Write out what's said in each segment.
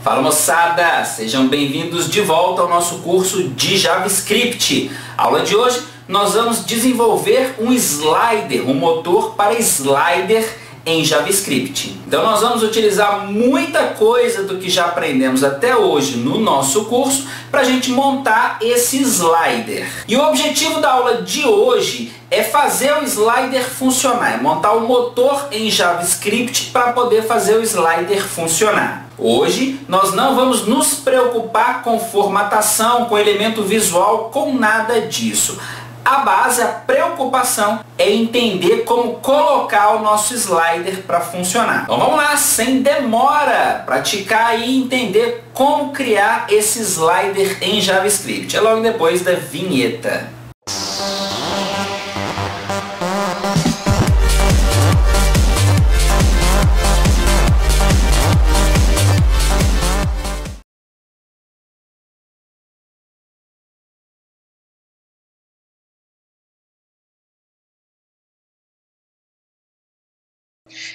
Fala moçada, sejam bem-vindos de volta ao nosso curso de JavaScript. Aula de hoje nós vamos desenvolver um slider, um motor para slider em JavaScript. Então nós vamos utilizar muita coisa do que já aprendemos até hoje no nosso curso para a gente montar esse slider. E o objetivo da aula de hoje é fazer o slider funcionar, é montar o motor em JavaScript para poder fazer o slider funcionar. Hoje nós não vamos nos preocupar com formatação, com elemento visual, com nada disso. A base, a preocupação é entender como colocar o nosso slider para funcionar. Então vamos lá, sem demora, praticar e entender como criar esse slider em JavaScript. É logo depois da vinheta.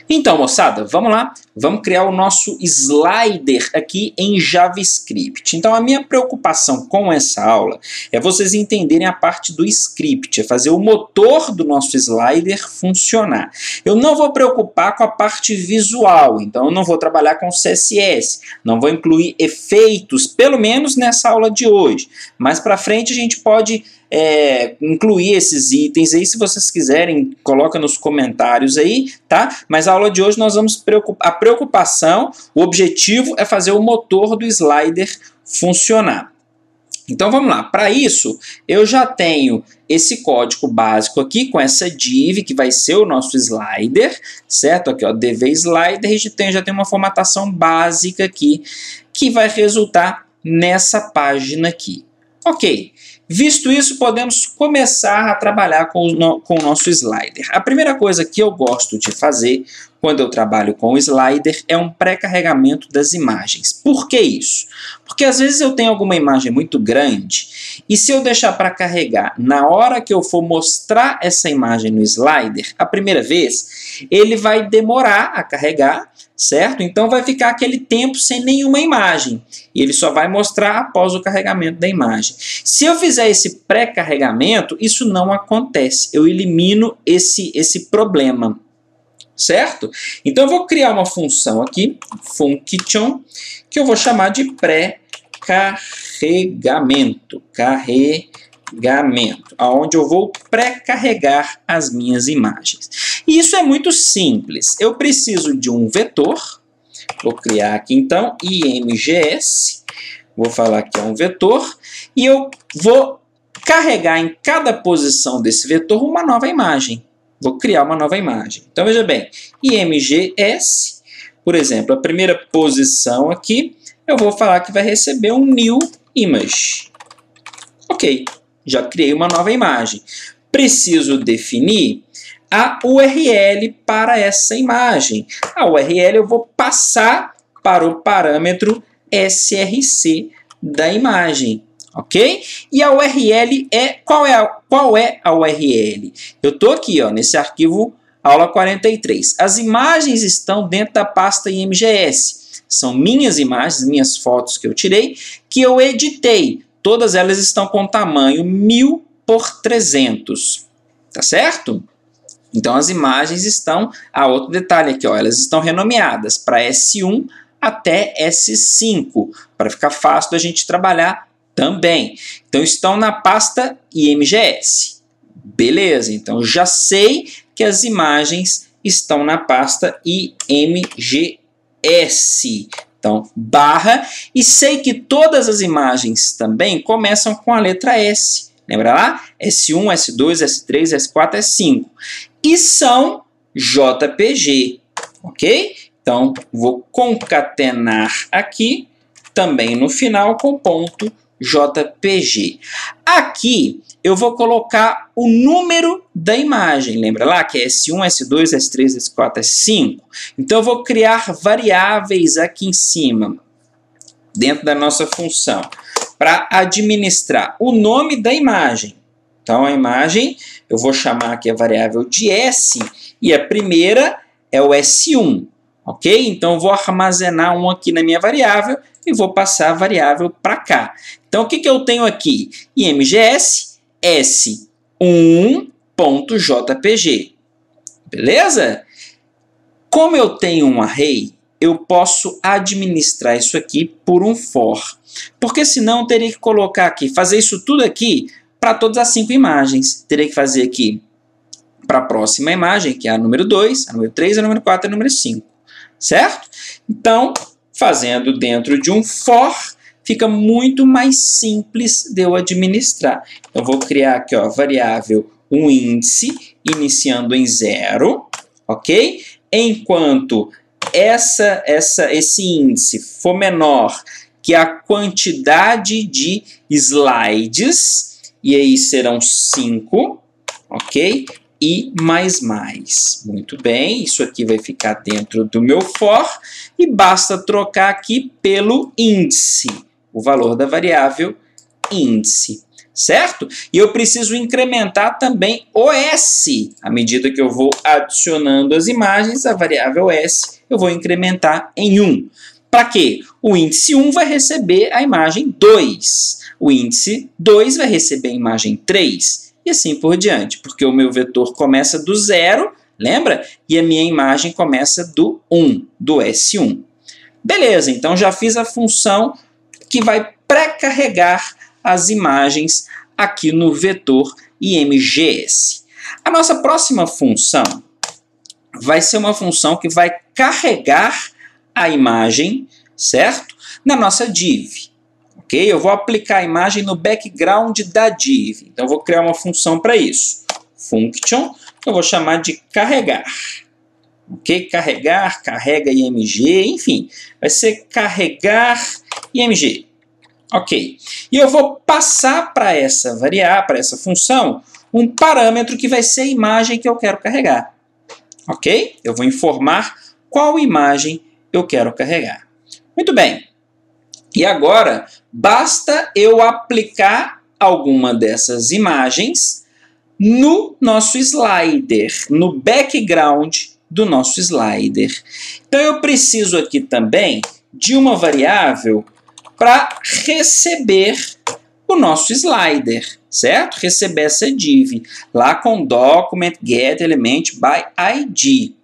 Então, moçada, vamos lá, vamos criar o nosso slider aqui em JavaScript. Então, a minha preocupação com essa aula é vocês entenderem a parte do script, é fazer o motor do nosso slider funcionar. Eu não vou preocupar com a parte visual, então eu não vou trabalhar com CSS, não vou incluir efeitos, pelo menos nessa aula de hoje. Mais para frente a gente pode incluir esses itens aí, se vocês quiserem, coloca nos comentários aí, tá? Mas a aula de hoje nós vamos a preocupação, o objetivo é fazer o motor do slider funcionar. Então vamos lá, para isso eu já tenho esse código básico aqui com essa div que vai ser o nosso slider, certo? Aqui ó, dv_slider, a gente já tem uma formatação básica aqui que vai resultar nessa página aqui. Ok. Visto isso, podemos começar a trabalhar com o nosso slider. A primeira coisa que eu gosto de fazer quando eu trabalho com o slider é um pré-carregamento das imagens. Por que isso? Porque às vezes eu tenho alguma imagem muito grande e se eu deixar para carregar na hora que eu for mostrar essa imagem no slider, a primeira vez, ele vai demorar a carregar, certo? Então vai ficar aquele tempo sem nenhuma imagem. E ele só vai mostrar após o carregamento da imagem. Se eu fizer esse pré-carregamento, isso não acontece. Eu elimino esse problema. Certo? Então eu vou criar uma função aqui, function, que eu vou chamar de pré-carregamento. Onde eu vou pré-carregar as minhas imagens. E isso é muito simples. Eu preciso de um vetor. Vou criar aqui então imgs. Vou falar que é um vetor. E eu vou carregar em cada posição desse vetor uma nova imagem. Vou criar uma nova imagem. Então, veja bem, imgs, por exemplo, a primeira posição aqui, eu vou falar que vai receber um new image. Ok, já criei uma nova imagem. Preciso definir a URL para essa imagem. A URL eu vou passar para o parâmetro src da imagem. Ok? E a URL é... Qual é a URL? Eu estou aqui ó, nesse arquivo aula 43. As imagens estão dentro da pasta imgs. São minhas imagens, minhas fotos que eu tirei, que eu editei. Todas elas estão com tamanho 1000 por 300. Tá certo? Então as imagens estão... outro detalhe aqui, ó, elas estão renomeadas para S1 até S5, para ficar fácil da gente trabalhar também. Então, estão na pasta imgs. Beleza, então já sei que as imagens estão na pasta imgs. Então, barra, e sei que todas as imagens também começam com a letra S. Lembra lá? S1, S2, S3, S4, S5. E são JPG, ok? Então, vou concatenar aqui, também no final, com ponto JPG. Aqui eu vou colocar o número da imagem. Lembra lá que é S1, S2, S3, S4, S5? Então eu vou criar variáveis aqui em cima, dentro da nossa função, para administrar o nome da imagem. Então a imagem, eu vou chamar aqui a variável de S, e a primeira é o S1. ok? Então, eu vou armazenar um aqui na minha variável e vou passar a variável para cá. Então, o que eu tenho aqui? IMGS S1.jpg. Beleza? Como eu tenho um array, eu posso administrar isso aqui por um for. Porque senão eu teria que colocar aqui, fazer isso tudo aqui para todas as 5 imagens. Teria que fazer aqui para a próxima imagem, que é a número 2, a número 3, a número 4 e a número 5. Certo? Então, fazendo dentro de um for, fica muito mais simples de eu administrar. Eu vou criar aqui, ó, variável um índice, iniciando em 0, ok? Enquanto esse índice for menor que a quantidade de slides, e aí serão 5, ok? E mais. Muito bem, isso aqui vai ficar dentro do meu for e basta trocar aqui pelo índice, o valor da variável índice, certo? E eu preciso incrementar também o S. À medida que eu vou adicionando as imagens, a variável S eu vou incrementar em 1. Para quê? O índice 1 vai receber a imagem 2. O índice 2 vai receber a imagem 3. E assim por diante, porque o meu vetor começa do 0, lembra? E a minha imagem começa do 1, do S1. Beleza, então já fiz a função que vai pré-carregar as imagens aqui no vetor IMGS. A nossa próxima função vai ser uma função que vai carregar a imagem, certo? Na nossa div. Ok? Eu vou aplicar a imagem no background da div. Então, eu vou criar uma função para isso. Function, que eu vou chamar de carregar. Ok? Carregar, carrega IMG, enfim. Vai ser carregar IMG. Ok. E eu vou passar para essa variável, para essa função, um parâmetro que vai ser a imagem que eu quero carregar. Ok? Eu vou informar qual imagem eu quero carregar. Muito bem. E agora, basta eu aplicar alguma dessas imagens no nosso slider, no background do nosso slider. Então, eu preciso aqui também de uma variável para receber o nosso slider, certo? Receber essa div lá com document get element by id.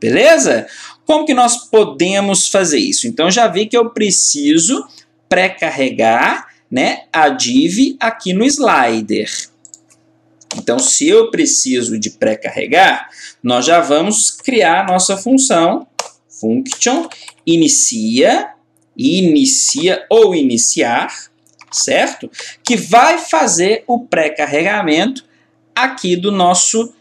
Beleza? Como que nós podemos fazer isso? Então, já vi que eu preciso pré-carregar, né, a div aqui no slider. Então, se eu preciso de pré-carregar, nós já vamos criar a nossa função, function, inicia ou iniciar, certo? Que vai fazer o pré-carregamento aqui do nosso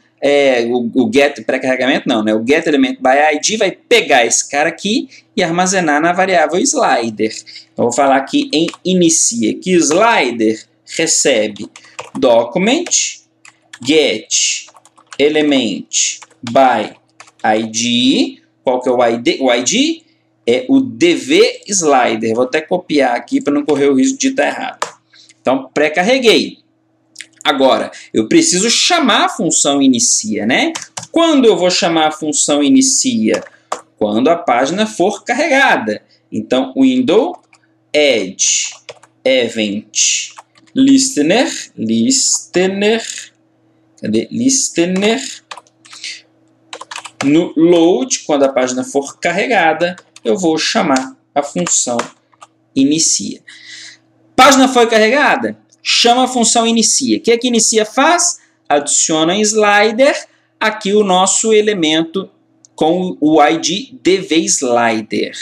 o get pré-carregamento não, né? O get element by id vai pegar esse cara aqui e armazenar na variável slider. Eu vou falar aqui em inicia, que slider recebe document get element by id. Qual que é o id? O id é o dv slider. Vou até copiar aqui para não correr o risco de estar errado. Então, pré-carreguei. Agora, eu preciso chamar a função inicia, né? Quando eu vou chamar a função inicia? Quando a página for carregada. Então, window add event listener, cadê? Listener. No load, quando a página for carregada, eu vou chamar a função inicia. Página foi carregada? Chama a função inicia. O que é que inicia faz? Adiciona em slider aqui o nosso elemento com o id dvSlider.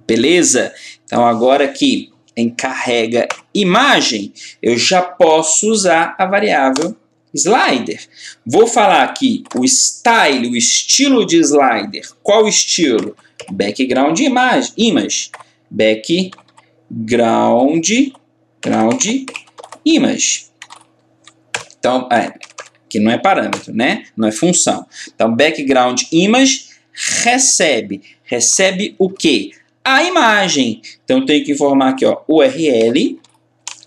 Beleza? Então, agora aqui em carrega imagem, eu já posso usar a variável slider. Vou falar aqui o style, o estilo de slider. Qual estilo? Background image. Background image. Então, que não é parâmetro, né? Não é função. Então, background image recebe o quê? A imagem. Então, eu tenho que informar aqui, ó, URL,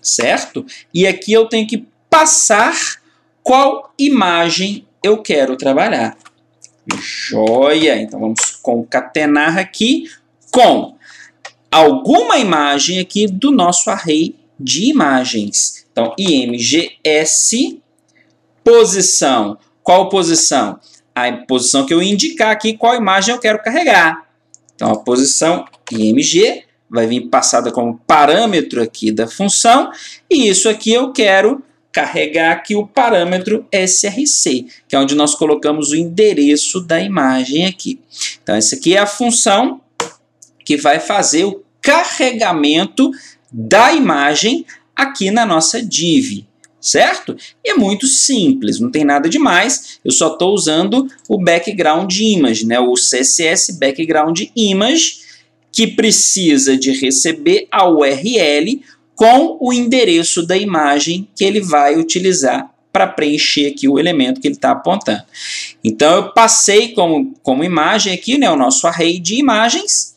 certo? E aqui eu tenho que passar qual imagem eu quero trabalhar. Joia! Então, vamos concatenar aqui com alguma imagem aqui do nosso array de imagens. Então, IMGS, posição. Qual posição? A posição que eu indicar aqui, qual imagem eu quero carregar. Então, a posição IMG vai vir passada como parâmetro aqui da função, e isso aqui eu quero carregar aqui o parâmetro src, que é onde nós colocamos o endereço da imagem aqui. Então, essa aqui é a função que vai fazer o carregamento da imagem aqui na nossa div, certo? E é muito simples, não tem nada demais, eu só estou usando o background image, né? O CSS background image, que precisa de receber a URL com o endereço da imagem que ele vai utilizar para preencher aqui o elemento que ele está apontando. Então, eu passei como imagem aqui, né, o nosso array de imagens.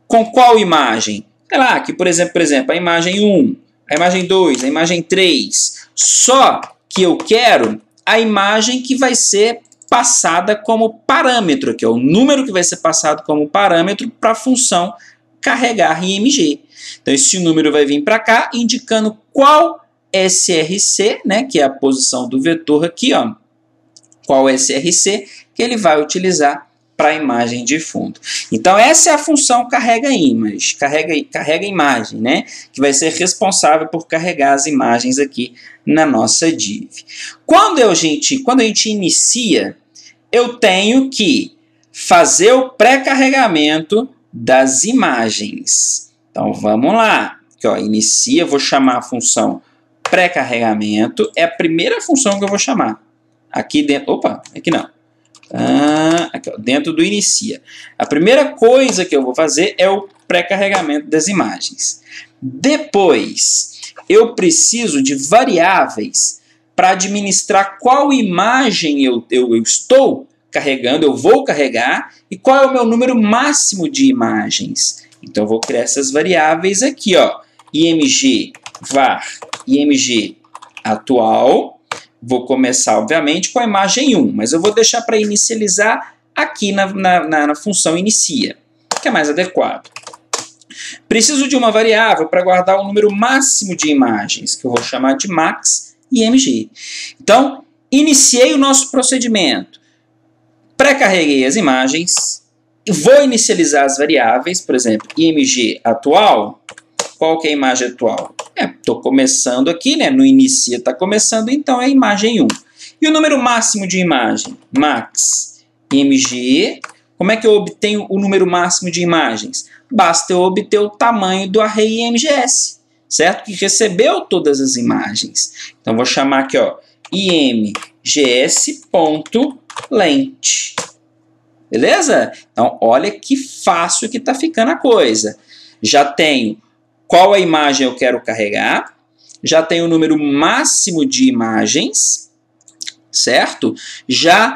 Com qual imagem? Sei lá, aqui, por exemplo, a imagem 1, a imagem 2, a imagem 3. Só que eu quero a imagem que vai ser passada como parâmetro, que é o número que vai ser passado como parâmetro para a função carregar IMG. Então, esse número vai vir para cá, indicando qual src, né, que é a posição do vetor aqui, ó, qual src que ele vai utilizar para a imagem de fundo. Então, essa é a função carrega image, carrega imagem, né, que vai ser responsável por carregar as imagens aqui na nossa div. Quando a gente inicia, eu tenho que fazer o pré-carregamento das imagens. Então, vamos lá. Aqui, ó, inicia, vou chamar a função pré-carregamento. É a primeira função que eu vou chamar. Aqui dentro... Opa, aqui não. Aqui, ó, dentro do inicia. A primeira coisa que eu vou fazer é o pré-carregamento das imagens. Depois, eu preciso de variáveis para administrar qual imagem eu estou carregando, eu vou carregar, e qual é o meu número máximo de imagens. Então, eu vou criar essas variáveis aqui, ó, img var img atual. Vou começar, obviamente, com a imagem 1, mas eu vou deixar para inicializar aqui na função inicia, que é mais adequado. Preciso de uma variável para guardar o número máximo de imagens, que eu vou chamar de max img. Então, iniciei o nosso procedimento. Pré-carreguei as imagens, vou inicializar as variáveis, por exemplo, img atual. Qual que é a imagem atual? Estou começando aqui, né? No inicia está começando, então é a imagem 1. E o número máximo de imagem? Max img. Como é que eu obtenho o número máximo de imagens? Basta eu obter o tamanho do array imgs, certo? Que recebeu todas as imagens. Então, vou chamar aqui, ó, imgs.length. Beleza? Então, olha que fácil que está ficando a coisa. Já tenho qual a imagem eu quero carregar, já tenho o número máximo de imagens, certo? Já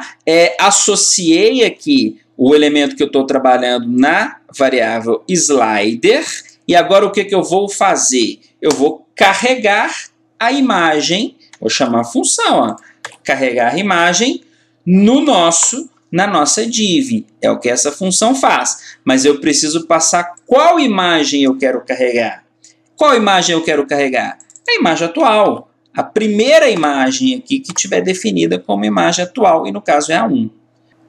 associei aqui o elemento que eu estou trabalhando na variável slider, e agora o que eu vou fazer? Eu vou carregar a imagem, vou chamar a função, ó, carregar a imagem na nossa div. É o que essa função faz. Mas eu preciso passar qual imagem eu quero carregar. Qual imagem eu quero carregar? A imagem atual. A primeira imagem aqui que tiver definida como imagem atual, e no caso é a 1.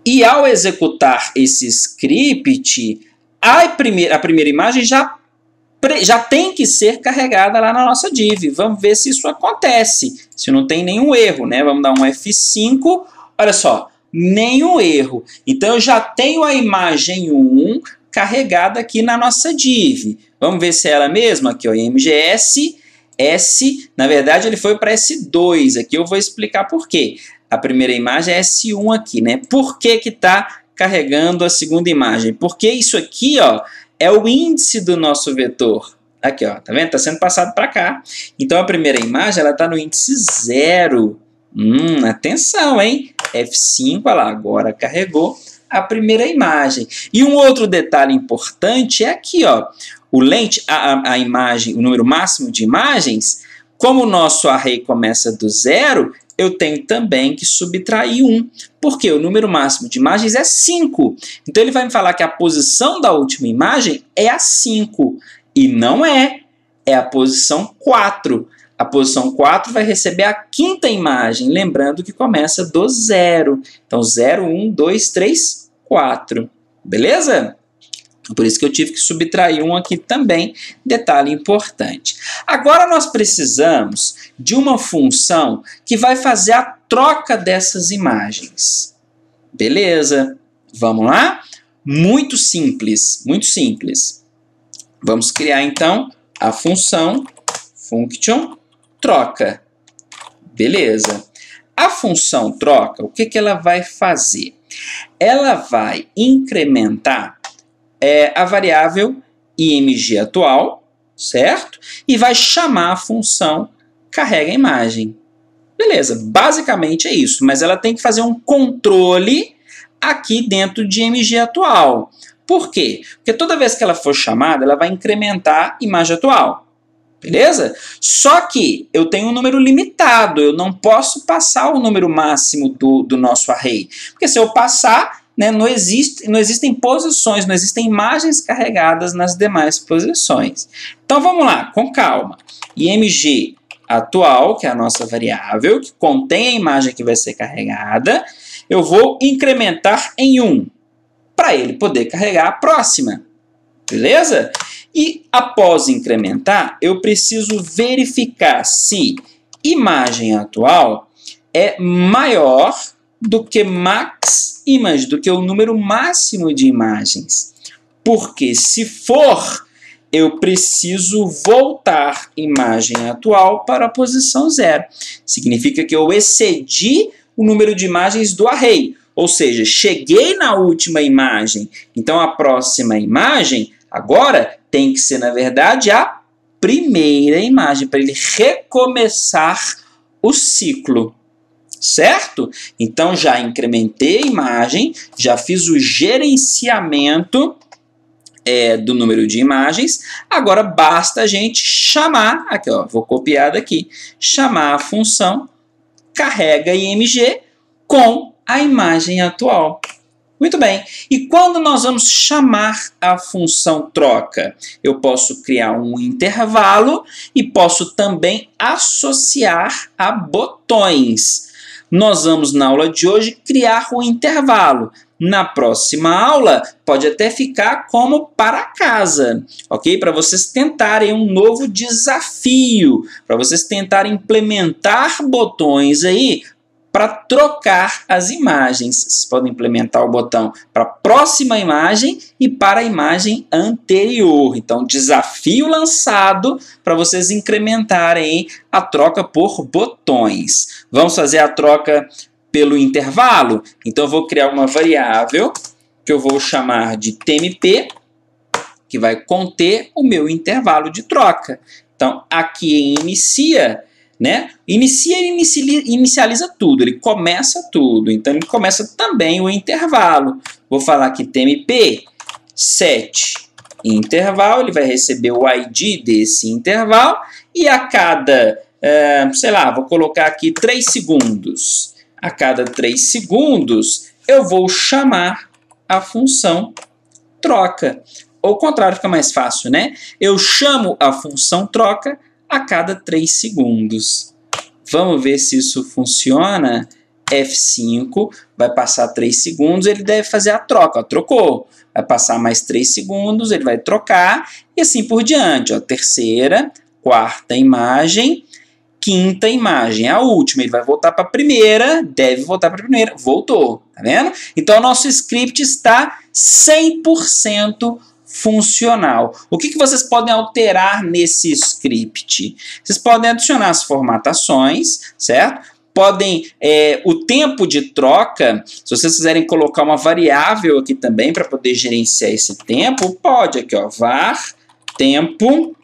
E ao executar esse script, a primeira imagem já tem que ser carregada lá na nossa div. Vamos ver se isso acontece, se não tem nenhum erro, né? Vamos dar um F5, olha só, nenhum erro. Então, eu já tenho a imagem 1 carregada aqui na nossa div. Vamos ver se é ela mesma, aqui, ó, imgs, S, na verdade, ele foi para S2, aqui eu vou explicar por quê. A primeira imagem é S1 aqui, né? Por que que está carregando a segunda imagem? Porque isso aqui, ó, é o índice do nosso vetor. Aqui, ó, tá vendo? Está sendo passado para cá. Então, a primeira imagem, ela está no índice 0. Atenção, hein? F5, olha lá, agora carregou a primeira imagem. E um outro detalhe importante é aqui, ó, o length, a imagem, o número máximo de imagens como o nosso array começa do 0, eu tenho também que subtrair 1, porque o número máximo de imagens é 5. Então, ele vai me falar que a posição da última imagem é a 5, e não é a posição 4. A posição 4 vai receber a quinta imagem, lembrando que começa do 0. Então, 0, 1, 2, 3, 4. Beleza? Por isso que eu tive que subtrair 1 aqui também, detalhe importante. Agora nós precisamos de uma função que vai fazer a troca dessas imagens. Beleza? Vamos lá? Muito simples, muito simples. Vamos criar então a função function troca. Beleza? A função troca, o que ela vai fazer? Ela vai incrementar a variável img atual, certo? E vai chamar a função carrega a imagem. Beleza, basicamente é isso, mas ela tem que fazer um controle aqui dentro de img atual. Por quê? Porque toda vez que ela for chamada, ela vai incrementar a imagem atual. Beleza? Só que eu tenho um número limitado, eu não posso passar o número máximo do nosso array. Porque se eu passar, né, não existem posições, não existem imagens carregadas nas demais posições. Então vamos lá, com calma. img atual, que é a nossa variável, que contém a imagem que vai ser carregada, eu vou incrementar em 1, para ele poder carregar a próxima. Beleza? E após incrementar, eu preciso verificar se imagem atual é maior do que max image, do que o número máximo de imagens. Porque se for, eu preciso voltar imagem atual para a posição 0. Significa que eu excedi o número de imagens do array. Ou seja, cheguei na última imagem, então a próxima imagem agora tem que ser, na verdade, a primeira imagem, para ele recomeçar o ciclo. Certo? Então, já incrementei a imagem, já fiz o gerenciamento do número de imagens. Agora, basta a gente chamar, aqui ó, vou copiar daqui, chamar a função carrega img com a imagem atual. Muito bem. E quando nós vamos chamar a função troca? Eu posso criar um intervalo e posso também associar a botões. Nós vamos, na aula de hoje, criar um intervalo. Na próxima aula, pode até ficar como para casa, ok? Para vocês tentarem um novo desafio, para vocês tentarem implementar botões aí para trocar as imagens. Vocês podem implementar o botão para a próxima imagem e para a imagem anterior. Então, desafio lançado para vocês incrementarem a troca por botões. Vamos fazer a troca pelo intervalo? Então, eu vou criar uma variável que eu vou chamar de tmp, que vai conter o meu intervalo de troca. Então, aqui em inicia, né? Inicializa tudo, ele começa tudo, então ele começa também o intervalo. Vou falar aqui tmp set intervalo, ele vai receber o ID desse intervalo e a cada, sei lá, vou colocar aqui 3 segundos. A cada 3 segundos eu vou chamar a função troca. Ou ao contrário, fica mais fácil, né? Eu chamo a função troca a cada 3 segundos. Vamos ver se isso funciona. F5, vai passar 3 segundos, ele deve fazer a troca. Ó, trocou. Vai passar mais 3 segundos, ele vai trocar e assim por diante. Ó, terceira, quarta imagem, quinta imagem, a última. Ele vai voltar para a primeira, deve voltar para a primeira. Voltou, tá vendo? Então, o nosso script está 100% funcional. O que vocês podem alterar nesse script? Vocês podem adicionar as formatações, certo? Podem, o tempo de troca, se vocês quiserem colocar uma variável aqui também para poder gerenciar esse tempo, pode aqui, ó, var tempo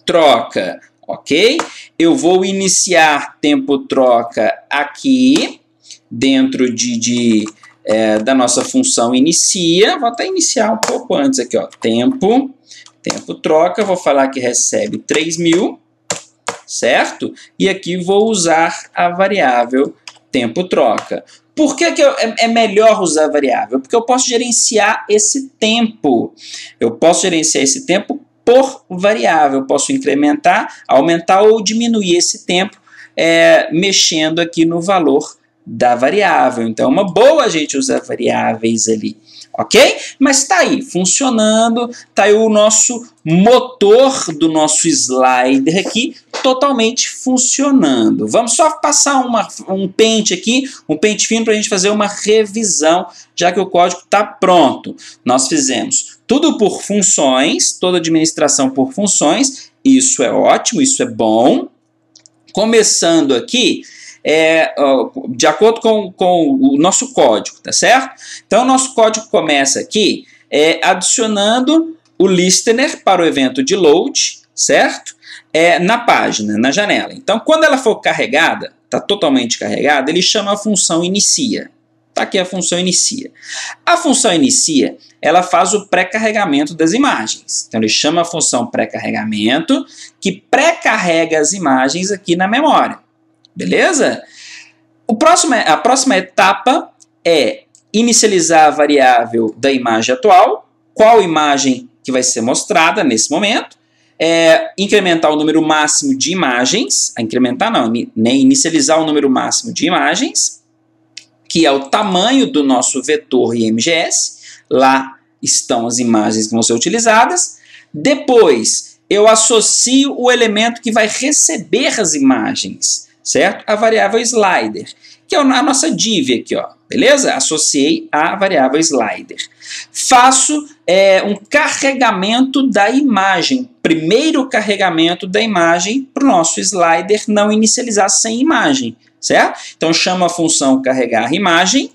troca, ok? Eu vou iniciar tempo troca aqui, dentro da nossa função inicia, vou até iniciar um pouco antes aqui, ó, tempo troca, vou falar que recebe 3.000, certo? E aqui vou usar a variável tempo troca. Por que é melhor usar a variável? Porque eu posso gerenciar esse tempo. Eu posso gerenciar esse tempo por variável. Eu posso incrementar, aumentar ou diminuir esse tempo mexendo aqui no valor da variável. Então, é uma boa a gente usar variáveis ali. Ok? Mas está aí, funcionando, está aí o nosso motor do nosso slider aqui, totalmente funcionando. Vamos só passar um pente aqui, um pente fino para a gente fazer uma revisão, já que o código está pronto. Nós fizemos tudo por funções, toda administração por funções, isso é ótimo, isso é bom. Começando aqui, de acordo com o nosso código, tá certo? Então, o nosso código começa aqui adicionando o listener para o evento de load, certo? Na página, na janela. Então, quando ela for carregada, está totalmente carregada, ele chama a função inicia. Está aqui a função inicia. A função inicia, ela faz o pré-carregamento das imagens. Então, ele chama a função pré-carregamento, que pré-carrega as imagens aqui na memória. Beleza? A próxima etapa é inicializar a variável da imagem atual, qual imagem que vai ser mostrada nesse momento, incrementar o número máximo de imagens, inicializar o número máximo de imagens, que é o tamanho do nosso vetor IMGS, lá estão as imagens que vão ser utilizadas. Depois, eu associo o elemento que vai receber as imagens, certo? A variável slider, que é a nossa div aqui, ó, beleza? Associei a variável slider. Faço um carregamento da imagem, primeiro carregamento da imagem para o nosso slider não inicializar sem imagem, certo? Então, chamo a função carregar imagem,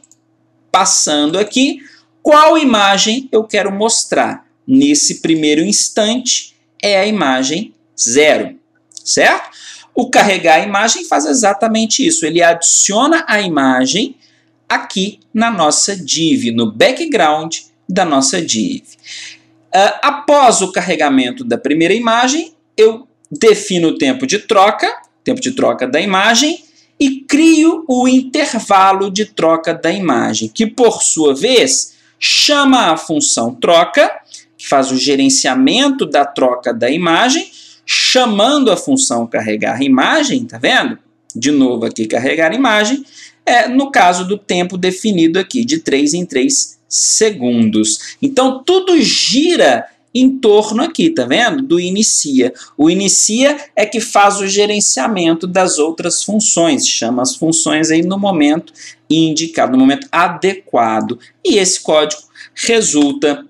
passando aqui qual imagem eu quero mostrar. Nesse primeiro instante, é a imagem 0, certo? O carregar a imagem faz exatamente isso. Ele adiciona a imagem aqui na nossa div, no background da nossa div. Após o carregamento da primeira imagem, eu defino o tempo de troca da imagem, e crio o intervalo de troca da imagem, que por sua vez chama a função troca, que faz o gerenciamento da troca da imagem, chamando a função carregar imagem, tá vendo? De novo aqui carregar imagem, no caso do tempo definido aqui, de 3 em 3 segundos. Então, tudo gira em torno aqui, tá vendo? Do inicia. O inicia é que faz o gerenciamento das outras funções, chama as funções aí no momento indicado, no momento adequado. E esse código resulta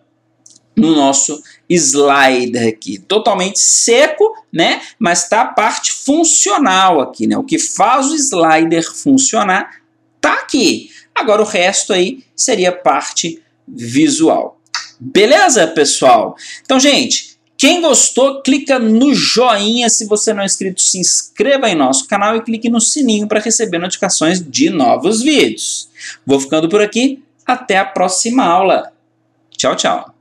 no nosso slider aqui, totalmente seco, né? Mas tá a parte funcional aqui, né? O que faz o slider funcionar tá aqui. Agora o resto aí seria parte visual. Beleza, pessoal? Então, gente, quem gostou, clica no joinha. Se você não é inscrito, se inscreva em nosso canal e clique no sininho para receber notificações de novos vídeos. Vou ficando por aqui. Até a próxima aula. Tchau, tchau.